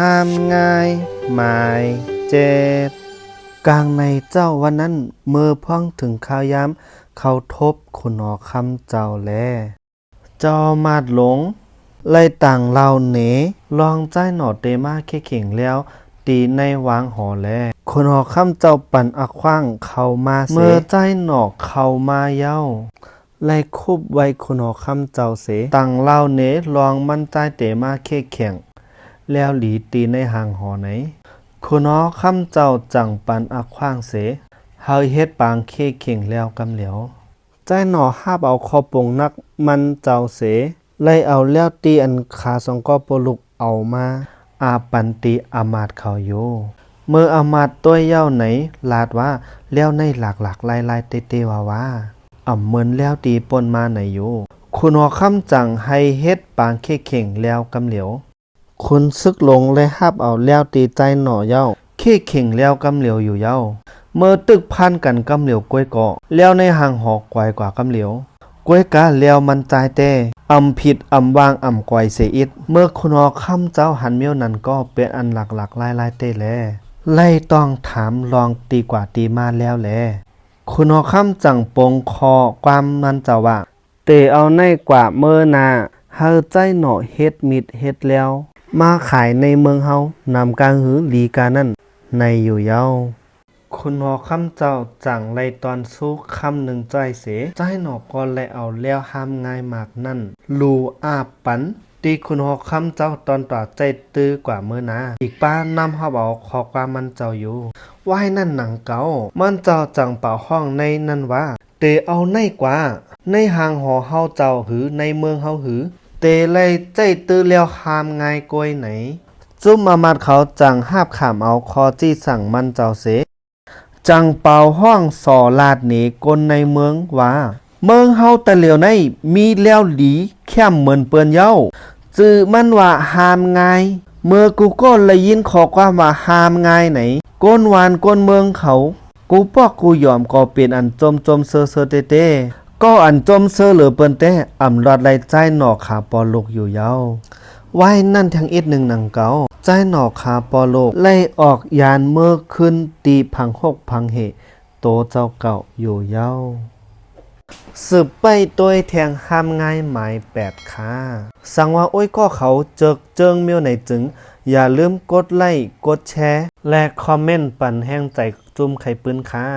ห้ามง่ายหมายเจ็บกลางในเจ้าวันนั้นเมื่อพ่องถึงข้าวยามเขาทบคุณหนอคำเจ้าแลเจ้ามาดหลงไล่ต่างเราเหนลองใจหนอเตมาแค่เข่งแล้วตีในวางหอแลคนหอคำเจ้าปั่นอักขว้างเข้ามาเมื่อใจหนอเข้ามาเย้าไล่คุบไว้คนหอคำเจ้าเสต่างเล่าเนลองมันใจเตมาแค่เข่งแล้วหลีตีในห่างหอไหนคุณหอคำเจ้าจังปันอักขว้างเสเฮาเฮ็ดปางเคเข่งแล้วกำเหลียวใจหนอหาบเอาคอปงนักมันเจ้าเสไล่เอาแล้วตีอันขาสองก็ปลุกเอามาอาปันติอามาตเขาอยู่เมื่ออามาตตัวเย้าไหนลาดว่าแล้วในหลากลายเตว่าเหมือนแล้วตีปนมาไหนอยู่คุณหอคำจังให้เฮ็ดปางเคเข่งแล้วกำเหลียวคุณซึกลงและฮับเอาแล้วตีใจหน่อเย้าเคเข่งแล้วกำเหลียวอยู่เย้าเมื่อตึกพันกันกำเหลียวกล้วยเกาะแล้วในห่างหอกไกวกว่ากำเหลียวกล้วยกาแล้วมันใจแต่ผิดวางไกวเสียอิดเมื่อคุณหอคำเจ้าหันเมียวนั้นก็เป็นอันหลักลายเต้แลไล่ต้องถามลองตีกว่าตีมาแล้วแลคุณหอคำจังปงคอความมันเจ้าว่าเตเอาในกว่าเมื่อนาเฮาใจหน่อเฮ็ดมิดเฮ็ดแล้วมาขายในเมืองเฮานำกลางหือลีกานั่นในอยู่เย้าคุณหอคำเจ้าจังไล่ตอนสู้คำหนึ่งใจเสใจหนอก่อนไล่เอาแล้วห้ามง่ายมากนั่นลูอาปันตีคุณหอคำเจ้าตอนต่อใจตื้อกว่าเมื่อนาอีกป้านำเฮาเอาขอความมันเจ้าอยู่ว่าให้นั่นหนังเก่ามันเจ้าจังเป่าห้องในนั่นว่าเตเอาในกว่าในห่างหอเฮาเจ้าหือในเมืองเฮาหือเตเลยใจตื้อแล้วห้ามง่ายกวยไหนจุ้มอามาดเขาจังหาบขามเอาคอจี้สั่งมันเจ้าเสจังเป่าห้องสอลาดหนีกนในเมืองว่าเมืองเฮาแต่เหลียวในมีแล้วหลีแค่เหมือนเปิ้นเย้าจื้อมันว่าห้ามง่ายเมื่อกูก็เลยยินขอความว่าห้ามง่ายไหนก้นหวานก้นเมืองเขากูปอกกูยอมก็เป็นอันจมเซอเต้ก็อันจมเซอเหลือเปิ้นแต่หลอดไหลใจหนอขาปอลูกอยู่เย้าไว้นั่นทั้งอิดหนึ่งหนังเก่าใจหนอขาปอโลกไล่ออกยานเมื่อขึ้นตีพังหกพังเหโตเจ้าเก่าอยู่เย้าสืบไปตัวแทงห้ามง่ายหมาย8ค่ะสั่งว่าโอ้ยก็เขาเจิงเมียวไหนจึงอย่าลืมกดไลค์กดแชร์และคอมเมนต์ปั่นแห้งใจจุ่มไข่ปืนค่ะ